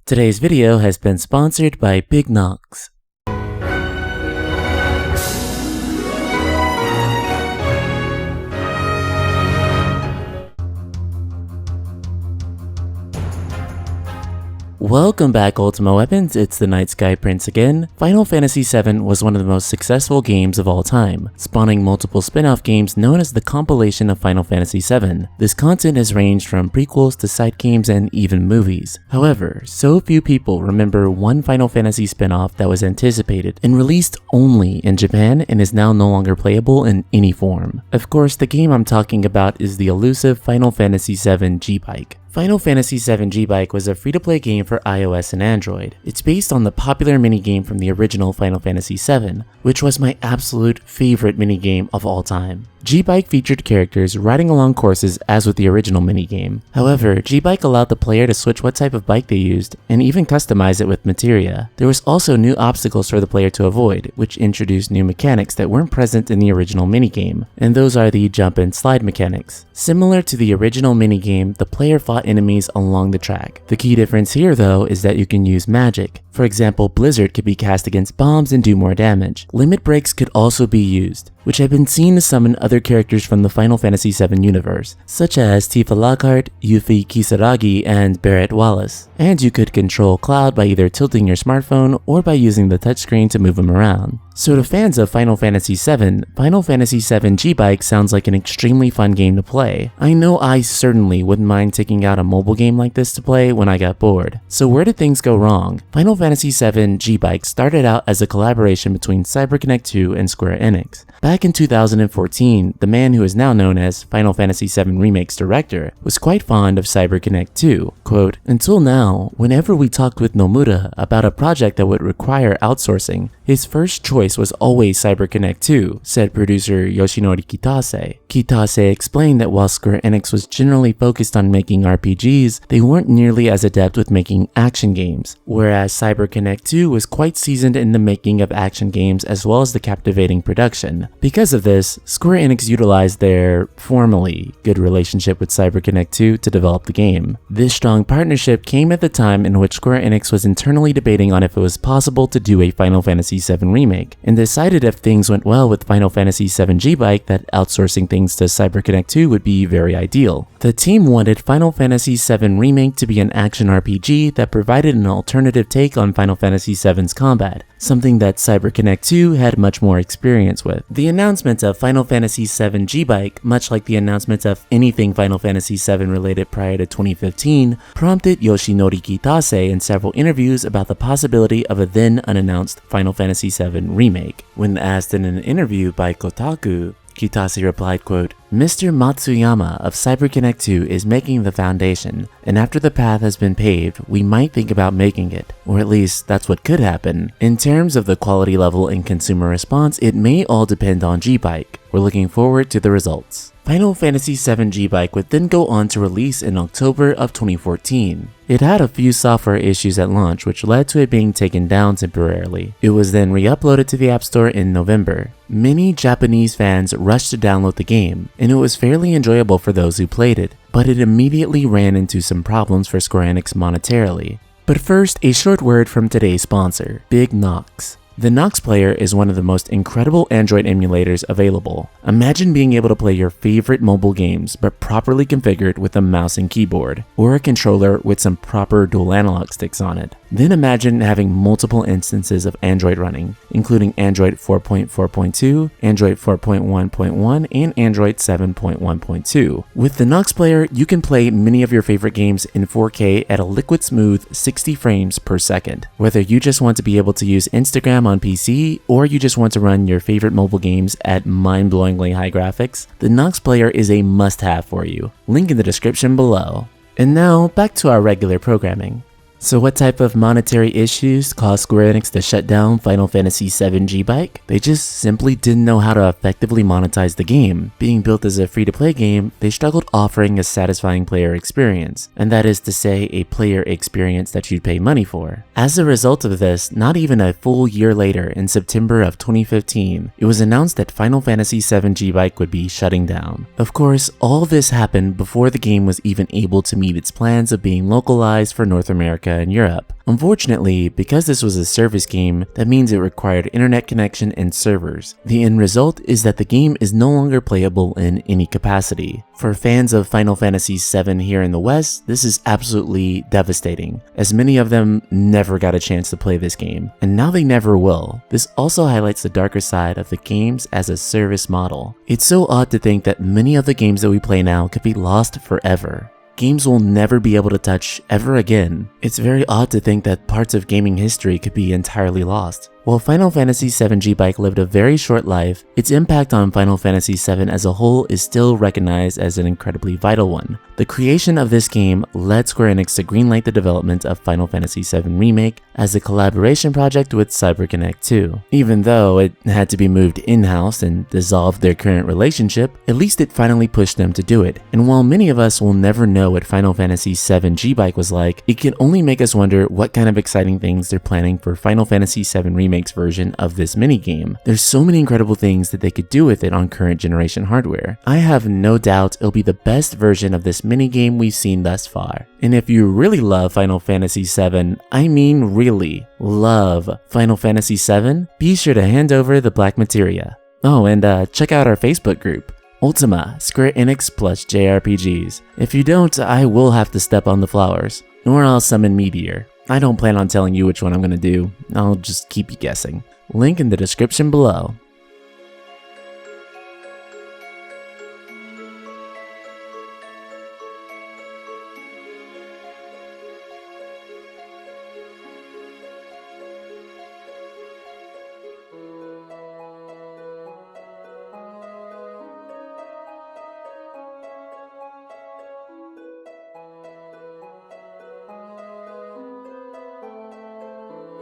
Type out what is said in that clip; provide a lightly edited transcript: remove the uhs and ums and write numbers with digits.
Today's video has been sponsored by Big Knox. Welcome back, Ultima Weapons, it's the Night Sky Prince again. Final Fantasy VII was one of the most successful games of all time, spawning multiple spin-off games known as the compilation of Final Fantasy VII. This content has ranged from prequels to side games and even movies. However, so few people remember one Final Fantasy spin-off that was anticipated and released only in Japan and is now no longer playable in any form. Of course, the game I'm talking about is the elusive Final Fantasy VII G-Bike. Final Fantasy VII G-Bike was a free-to-play game for iOS and Android. It's based on the popular minigame from the original Final Fantasy VII, which was my absolute favorite minigame of all time. G-Bike featured characters riding along courses as with the original minigame. However, G-Bike allowed the player to switch what type of bike they used and even customize it with materia. There was also new obstacles for the player to avoid, which introduced new mechanics that weren't present in the original minigame, and those are the jump and slide mechanics. Similar to the original minigame, the player fought enemies along the track. The key difference here though is that you can use magic. For example, Blizzard could be cast against bombs and do more damage. Limit breaks could also be used, which have been seen to summon other characters from the Final Fantasy VII universe, such as Tifa Lockhart, Yuffie Kisaragi, and Barrett Wallace. And you could control Cloud by either tilting your smartphone or by using the touchscreen to move him around. So to fans of Final Fantasy VII, Final Fantasy VII G-Bike sounds like an extremely fun game to play. I know I certainly wouldn't mind taking out a mobile game like this to play when I got bored. So where did things go wrong? Final Fantasy VII G-Bike started out as a collaboration between CyberConnect 2 and Square Enix. Back in 2014, the man who is now known as Final Fantasy VII Remake's director was quite fond of CyberConnect 2. Quote, "Until now, whenever we talked with Nomura about a project that would require outsourcing, his first choice was always CyberConnect 2, said producer Yoshinori Kitase. Kitase explained that while Square Enix was generally focused on making RPGs, they weren't nearly as adept with making action games, whereas CyberConnect 2 was quite seasoned in the making of action games as well as the captivating production. Because of this, Square Enix utilized their formally good relationship with CyberConnect 2 to develop the game. This strong partnership came at the time in which Square Enix was internally debating on if it was possible to do a Final Fantasy VII remake, and decided if things went well with Final Fantasy VII G-Bike that outsourcing things to CyberConnect 2 would be very ideal. The team wanted Final Fantasy VII Remake to be an action RPG that provided an alternative take on Final Fantasy VII's combat, something that CyberConnect 2 had much more experience with. The announcement of Final Fantasy VII G-Bike, much like the announcement of anything Final Fantasy VII related prior to 2015, prompted Yoshinori Kitase in several interviews about the possibility of a then unannounced Final Fantasy VII remake. When asked in an interview by Kotaku, Kitase replied, quote, "Mr. Matsuyama of CyberConnect 2 is making the foundation, and after the path has been paved, we might think about making it, or at least that's what could happen. In terms of the quality level and consumer response, it may all depend on G-Bike. We're looking forward to the results." Final Fantasy VII G-Bike would then go on to release in October of 2014. It had a few software issues at launch which led to it being taken down temporarily. It was then re-uploaded to the App Store in November. Many Japanese fans rushed to download the game, and it was fairly enjoyable for those who played it, but it immediately ran into some problems for Square Enix monetarily. But first, a short word from today's sponsor, Big Knox. The Knox Player is one of the most incredible Android emulators available. Imagine being able to play your favorite mobile games but properly configured with a mouse and keyboard, or a controller with some proper dual analog sticks on it. Then imagine having multiple instances of Android running, including Android 4.4.2, Android 4.1.1, and Android 7.1.2. With the Knox Player, you can play many of your favorite games in 4K at a liquid smooth 60 frames per second. Whether you just want to be able to use Instagram on PC, or you just want to run your favorite mobile games at mind-blowingly high graphics, the Knox Player is a must-have for you. Link in the description below. And now, back to our regular programming. So what type of monetary issues caused Square Enix to shut down Final Fantasy VII G-Bike? They just simply didn't know how to effectively monetize the game. Being built as a free-to-play game, they struggled offering a satisfying player experience, and that is to say a player experience that you'd pay money for. As a result of this, not even a full year later, in September of 2015, it was announced that Final Fantasy VII G-Bike would be shutting down. Of course, all this happened before the game was even able to meet its plans of being localized for North America America and Europe. Unfortunately, because this was a service game, that means it required internet connection and servers. The end result is that the game is no longer playable in any capacity. For fans of Final Fantasy VII here in the West, this is absolutely devastating, as many of them never got a chance to play this game, and now they never will. This also highlights the darker side of the games as a service model. It's so odd to think that many of the games that we play now could be lost forever. Games we'll never be able to touch ever again. It's very odd to think that parts of gaming history could be entirely lost. While Final Fantasy VII G-Bike lived a very short life, its impact on Final Fantasy VII as a whole is still recognized as an incredibly vital one. The creation of this game led Square Enix to greenlight the development of Final Fantasy VII Remake as a collaboration project with CyberConnect 2. Even though it had to be moved in-house and dissolved their current relationship, at least it finally pushed them to do it. And while many of us will never know what Final Fantasy VII G-Bike was like, it can only make us wonder what kind of exciting things they're planning for Final Fantasy VII Remake version of this minigame. There's so many incredible things that they could do with it on current generation hardware. I have no doubt it'll be the best version of this minigame we've seen thus far. And if you really love Final Fantasy VII, I mean really love Final Fantasy VII, be sure to hand over the black materia. Oh, and check out our Facebook group, Ultima, Square Enix plus JRPGs. If you don't, I will have to step on the flowers, or I'll summon Meteor. I don't plan on telling you which one I'm gonna do, I'll just keep you guessing. Link in the description below.